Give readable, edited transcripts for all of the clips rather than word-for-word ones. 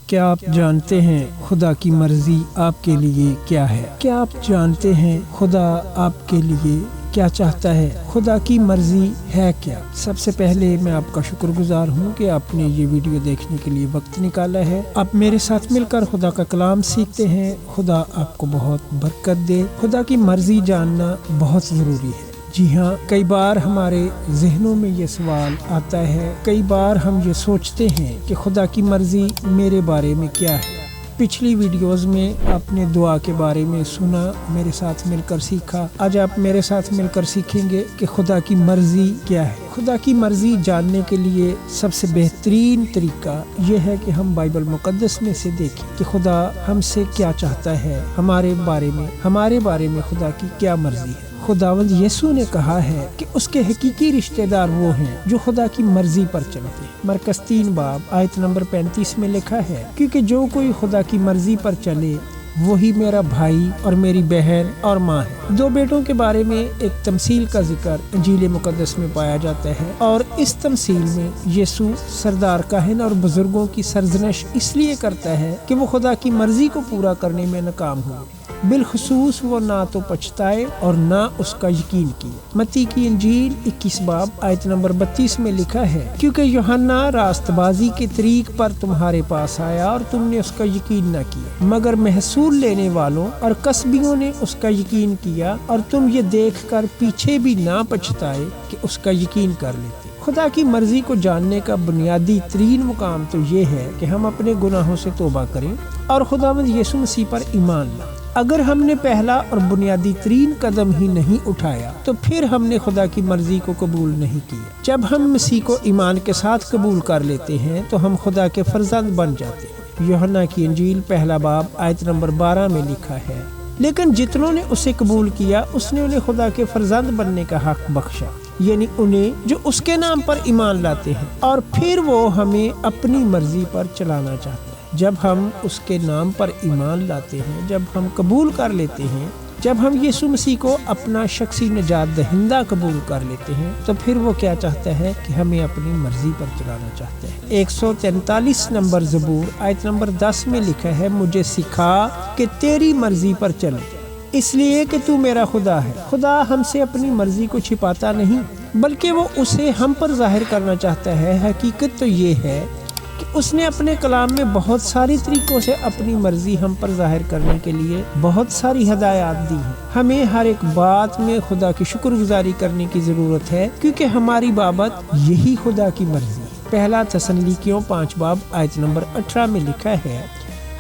کیا آپ جانتے ہیں خدا کی مرضی آپ کے لیے کیا ہے؟ کیا آپ جانتے ہیں خدا آپ کے لیے کیا چاہتا ہے؟ خدا کی مرضی ہے کیا؟ سب سے پہلے میں آپ کا شکر گزار ہوں کہ آپ نے یہ ویڈیو دیکھنے کے لیے وقت نکالا ہے۔ آپ میرے ساتھ مل کر خدا کا کلام سیکھتے ہیں۔ خدا آپ کو بہت برکت دے۔ خدا کی مرضی جاننا بہت ضروری ہے۔ جی ہاں، کئی بار ہمارے ذہنوں میں یہ سوال آتا ہے، کئی بار ہم یہ سوچتے ہیں کہ خدا کی مرضی میرے بارے میں کیا ہے۔ پچھلی ویڈیوز میں آپ نے دعا کے بارے میں سنا، میرے ساتھ مل کر سیکھا۔ آج آپ میرے ساتھ مل کر سیکھیں گے کہ خدا کی مرضی کیا ہے۔ خدا کی مرضی جاننے کے لیے سب سے بہترین طریقہ یہ ہے کہ ہم بائبل مقدس میں سے دیکھیں کہ خدا ہم سے کیا چاہتا ہے، ہمارے بارے میں خدا کی کیا مرضی ہے۔ خداوند یسوع نے کہا ہے کہ اس کے حقیقی رشتہ دار وہ ہیں جو خدا کی مرضی پر چلتے ہیں۔ مرکز 3 باب آیت نمبر 35 میں لکھا ہے، کیونکہ جو کوئی خدا کی مرضی پر چلے وہی میرا بھائی اور میری بہن اور ماں ہے۔ 2 بیٹوں کے بارے میں ایک تمثیل کا ذکر انجیل مقدس میں پایا جاتا ہے، اور اس تمثیل میں یسوع سردار کاہن اور بزرگوں کی سرزنش اس لیے کرتا ہے کہ وہ خدا کی مرضی کو پورا کرنے میں ناکام ہوئے، بالخصوص وہ نہ تو پچھتائے اور نہ اس کا یقین کیا۔ متی کی انجیل 21 باب آیت نمبر 32 میں لکھا ہے، کیونکہ یوحنا راست بازی کے طریق پر تمہارے پاس آیا اور تم نے اس کا یقین نہ کیا، مگر محصول لینے والوں اور کسبیوں نے اس کا یقین کیا، اور تم یہ دیکھ کر پیچھے بھی نہ پچھتائے کہ اس کا یقین کر لیتے۔ خدا کی مرضی کو جاننے کا بنیادی ترین مقام تو یہ ہے کہ ہم اپنے گناہوں سے توبہ کریں اور خداوند یسوع مسیح پر ایمان لائیں۔ اگر ہم نے پہلا اور بنیادی ترین قدم ہی نہیں اٹھایا تو پھر ہم نے خدا کی مرضی کو قبول نہیں کیا۔ جب ہم مسیح کو ایمان کے ساتھ قبول کر لیتے ہیں تو ہم خدا کے فرزند بن جاتے ہیں۔ یوحنا کی انجیل 1 باب آیت نمبر 12 میں لکھا ہے، لیکن جتنوں نے اسے قبول کیا اس نے انہیں خدا کے فرزند بننے کا حق بخشا، یعنی انہیں جو اس کے نام پر ایمان لاتے ہیں، اور پھر وہ ہمیں اپنی مرضی پر چلانا چاہتے ہیں۔ جب ہم اس کے نام پر ایمان لاتے ہیں، جب ہم قبول کر لیتے ہیں، جب ہم یسوع مسیح کو اپنا شخصی نجات دہندہ قبول کر لیتے ہیں، تو پھر وہ کیا چاہتا ہے کہ ہمیں اپنی مرضی پر چلانا چاہتا ہے۔ 143 نمبر زبور آیت نمبر 10 میں لکھا ہے، مجھے سکھا کہ تیری مرضی پر چلوں، اس لیے کہ تو میرا خدا ہے۔ خدا ہم سے اپنی مرضی کو چھپاتا نہیں، بلکہ وہ اسے ہم پر ظاہر کرنا چاہتا ہے۔ حقیقت تو یہ ہے کہ اس نے اپنے کلام میں بہت ساری طریقوں سے اپنی مرضی ہم پر ظاہر کرنے کے لیے بہت ساری ہدایات دی ہیں۔ ہمیں ہر ایک بات میں خدا کی شکر گزاری کرنے کی ضرورت ہے، کیونکہ ہماری بابت یہی خدا کی مرضی ہے۔ پہلا تسنلیکیوں 5 باب آیت نمبر 18 میں لکھا ہے،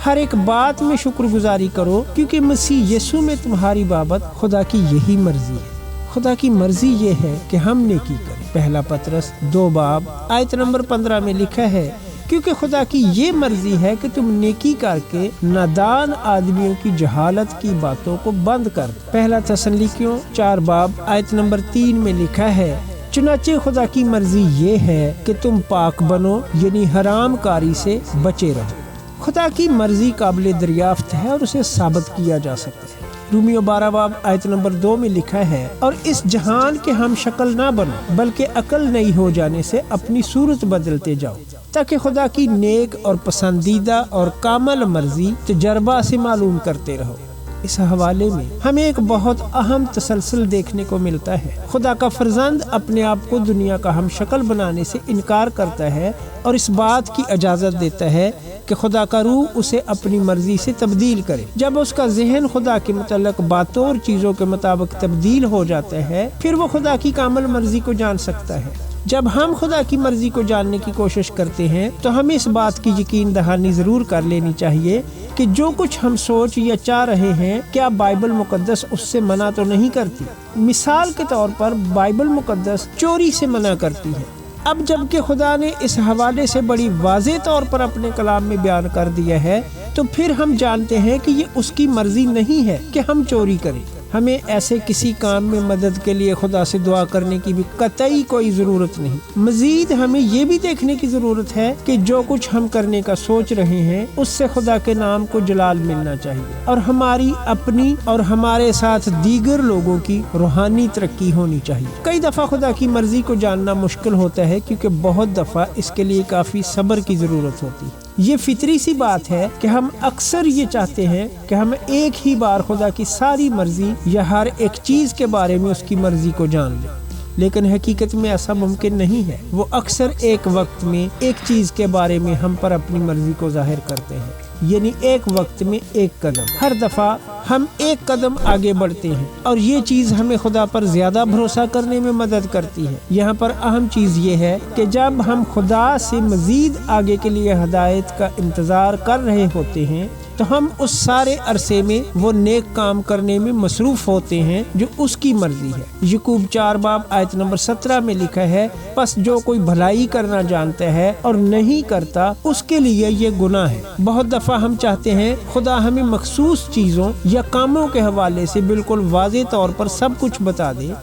ہر ایک بات میں شکر گزاری کرو، کیونکہ مسیح یسوع میں تمہاری بابت خدا کی یہی مرضی ہے۔ خدا کی مرضی یہ ہے کہ ہم نیکی کریں۔ پہلا پطرس 2 باب آیت نمبر 15 میں لکھا ہے، کیونکہ خدا کی یہ مرضی ہے کہ تم نیکی کر کے نادان آدمیوں کی جہالت کی باتوں کو بند کر دو۔ پہلا تسنلیکیوں 4 باب آیت نمبر 3 میں لکھا ہے، چنانچہ خدا کی مرضی یہ ہے کہ تم پاک بنو، یعنی حرام کاری سے بچے رہو۔ خدا کی مرضی قابل دریافت ہے اور اسے ثابت کیا جا سکتا ہے۔ رومیو 12 باب آیت نمبر 2 میں لکھا ہے، اور اس جہان کے ہم شکل نہ بنو، بلکہ عقل نئی ہو جانے سے اپنی صورت بدلتے جاؤ، تاکہ خدا کی نیک اور پسندیدہ اور کامل مرضی تجربہ سے معلوم کرتے رہو۔ اس حوالے میں ہمیں ایک بہت اہم تسلسل دیکھنے کو ملتا ہے۔ خدا کا فرزند اپنے آپ کو دنیا کا ہم شکل بنانے سے انکار کرتا ہے اور اس بات کی اجازت دیتا ہے کہ خدا کا روح اسے اپنی مرضی سے تبدیل کرے۔ جب اس کا ذہن خدا کے متعلق باتوں اور چیزوں کے مطابق تبدیل ہو جاتا ہے، پھر وہ خدا کی کامل مرضی کو جان سکتا ہے۔ جب ہم خدا کی مرضی کو جاننے کی کوشش کرتے ہیں تو ہمیں اس بات کی یقین دہانی ضرور کر لینی چاہیے کہ جو کچھ ہم سوچ یا چاہ رہے ہیں، کیا بائبل مقدس اس سے منع تو نہیں کرتی۔ مثال کے طور پر بائبل مقدس چوری سے منع کرتی ہے۔ اب جبکہ خدا نے اس حوالے سے بڑی واضح طور پر اپنے کلام میں بیان کر دیا ہے، تو پھر ہم جانتے ہیں کہ یہ اس کی مرضی نہیں ہے کہ ہم چوری کریں۔ ہمیں ایسے کسی کام میں مدد کے لیے خدا سے دعا کرنے کی بھی قطعی کوئی ضرورت نہیں۔ مزید ہمیں یہ بھی دیکھنے کی ضرورت ہے کہ جو کچھ ہم کرنے کا سوچ رہے ہیں اس سے خدا کے نام کو جلال ملنا چاہیے، اور ہماری اپنی اور ہمارے ساتھ دیگر لوگوں کی روحانی ترقی ہونی چاہیے۔ کئی دفعہ خدا کی مرضی کو جاننا مشکل ہوتا ہے، کیونکہ بہت دفعہ اس کے لیے کافی صبر کی ضرورت ہوتی ہے۔ یہ فطری سی بات ہے کہ ہم اکثر یہ چاہتے ہیں کہ ہم ایک ہی بار خدا کی ساری مرضی یا ہر ایک چیز کے بارے میں اس کی مرضی کو جان لیں، لیکن حقیقت میں ایسا ممکن نہیں ہے۔ وہ اکثر ایک وقت میں ایک چیز کے بارے میں ہم پر اپنی مرضی کو ظاہر کرتے ہیں، یعنی ایک وقت میں ایک قدم۔ ہر دفعہ ہم ایک قدم آگے بڑھتے ہیں اور یہ چیز ہمیں خدا پر زیادہ بھروسہ کرنے میں مدد کرتی ہے۔ یہاں پر اہم چیز یہ ہے کہ جب ہم خدا سے مزید آگے کے لیے ہدایت کا انتظار کر رہے ہوتے ہیں تو ہم اس سارے عرصے میں وہ نیک کام کرنے میں مصروف ہوتے ہیں جو اس کی مرضی ہے۔ یعقوب 4 باب آیت نمبر 17 میں لکھا ہے، پس جو کوئی بھلائی کرنا جانتا ہے اور نہیں کرتا اس کے لیے یہ گناہ ہے۔ بہت دفعہ ہم چاہتے ہیں خدا ہمیں مخصوص چیزوں یا کاموں کے حوالے سے بالکل واضح طور پر سب کچھ بتا دے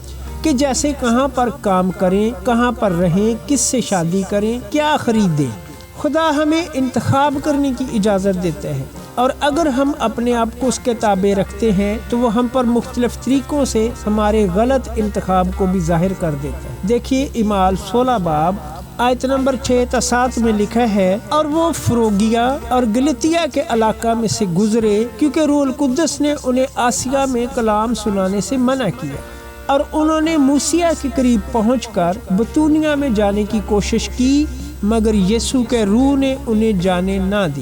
کہ جیسے کہاں پر کام کریں، کہاں پر رہیں، کس سے شادی کریں، کیا خریدیں۔ خدا ہمیں انتخاب کرنے کی اجازت دیتا ہے، اور اگر ہم اپنے آپ کو اس کے تابع رکھتے ہیں تو وہ ہم پر مختلف طریقوں سے ہمارے غلط انتخاب کو بھی ظاہر کر دیتا ہے۔ دیکھیے اعمال 16 باب آیت نمبر 6 تا 7 میں لکھا ہے، اور وہ فروگیا اور گلتیا کے علاقہ میں سے گزرے کیونکہ روح القدس نے انہیں آسیا میں کلام سنانے سے منع کیا، اور انہوں نے موسیہ کے قریب پہنچ کر بتونیہ میں جانے کی کوشش کی، مگر یسوع کے روح نے انہیں جانے نہ دی۔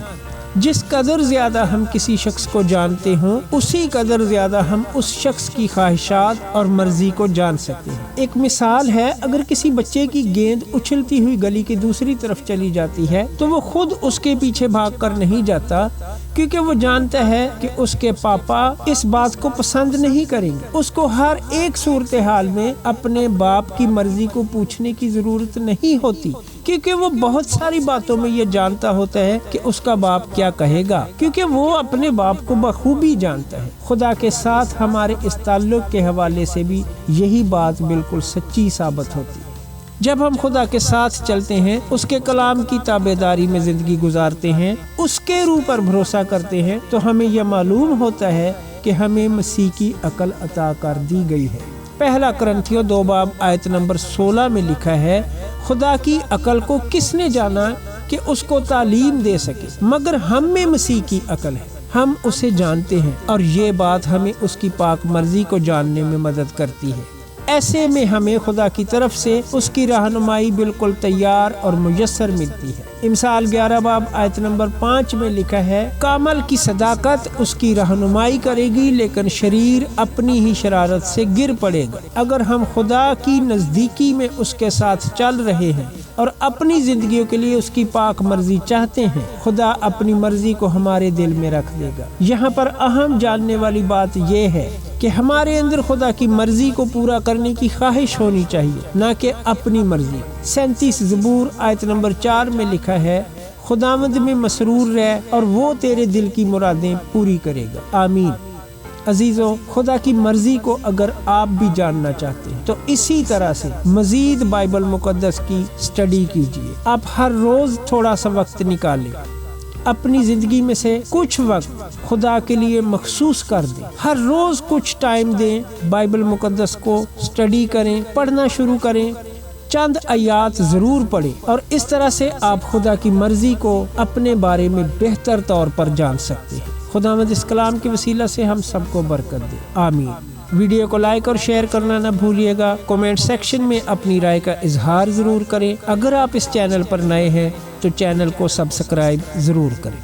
جس قدر زیادہ ہم کسی شخص کو جانتے ہوں اسی قدر زیادہ ہم اس شخص کی خواہشات اور مرضی کو جان سکتے ہیں۔ ایک مثال ہے، اگر کسی بچے کی گیند اچھلتی ہوئی گلی کی دوسری طرف چلی جاتی ہے تو وہ خود اس کے پیچھے بھاگ کر نہیں جاتا، کیونکہ وہ جانتا ہے کہ اس کے پاپا اس بات کو پسند نہیں کریں گے۔ اس کو ہر ایک صورتحال میں اپنے باپ کی مرضی کو پوچھنے کی ضرورت نہیں ہوتی، کیونکہ وہ بہت ساری باتوں میں یہ جانتا ہوتا ہے کہ اس کا باپ کیا کہے گا، کیونکہ وہ اپنے باپ کو بخوبی جانتا ہے۔ خدا کے ساتھ ہمارے اس تعلق کے حوالے سے بھی یہی بات بالکل سچی ثابت ہوتی ہے۔ جب ہم خدا کے ساتھ چلتے ہیں، اس کے کلام کی تابعداری میں زندگی گزارتے ہیں، اس کے روح پر بھروسہ کرتے ہیں، تو ہمیں یہ معلوم ہوتا ہے کہ ہمیں مسیح کی عقل عطا کر دی گئی ہے۔ پہلا کرنتھیوں 2 باب آیت نمبر 16 میں لکھا ہے، خدا کی عقل کو کس نے جانا کہ اس کو تعلیم دے سکے، مگر ہم میں مسیح کی عقل ہے، ہم اسے جانتے ہیں، اور یہ بات ہمیں اس کی پاک مرضی کو جاننے میں مدد کرتی ہے۔ ایسے میں ہمیں خدا کی طرف سے اس کی رہنمائی بالکل تیار اور میسر ملتی ہے۔ امثال 11 باب آیت نمبر 5 میں لکھا ہے، کامل کی صداقت اس کی رہنمائی کرے گی، لیکن شریر اپنی ہی شرارت سے گر پڑے گا۔ اگر ہم خدا کی نزدیکی میں اس کے ساتھ چل رہے ہیں اور اپنی زندگیوں کے لیے اس کی پاک مرضی چاہتے ہیں، خدا اپنی مرضی کو ہمارے دل میں رکھ دے گا۔ یہاں پر اہم جاننے والی بات یہ ہے کہ ہمارے اندر خدا کی مرضی کو پورا کرنے کی خواہش ہونی چاہیے، نہ کہ اپنی مرضی۔ 37 زبور آیت نمبر 4 میں لکھا ہے، خداوند میں مسرور رہ اور وہ تیرے دل کی مرادیں پوری کرے گا۔ آمین۔ عزیزو، خدا کی مرضی کو اگر آپ بھی جاننا چاہتے ہیں تو اسی طرح سے مزید بائبل مقدس کی سٹڈی کیجیے۔ آپ ہر روز تھوڑا سا وقت نکالیں، اپنی زندگی میں سے کچھ وقت خدا کے لیے مخصوص کر دیں۔ ہر روز کچھ ٹائم دیں، بائبل مقدس کو سٹڈی کریں، پڑھنا شروع کریں، چند آیات ضرور پڑھیں، اور اس طرح سے آپ خدا کی مرضی کو اپنے بارے میں بہتر طور پر جان سکتے ہیں۔ خداوند اس کلام کے وسیلہ سے ہم سب کو برکت دے، آمین۔ ویڈیو کو لائک اور شیئر کرنا نہ بھولیے گا۔ کمنٹ سیکشن میں اپنی رائے کا اظہار ضرور کریں۔ اگر آپ اس چینل پر نئے ہیں تو چینل کو سبسکرائب ضرور کریں۔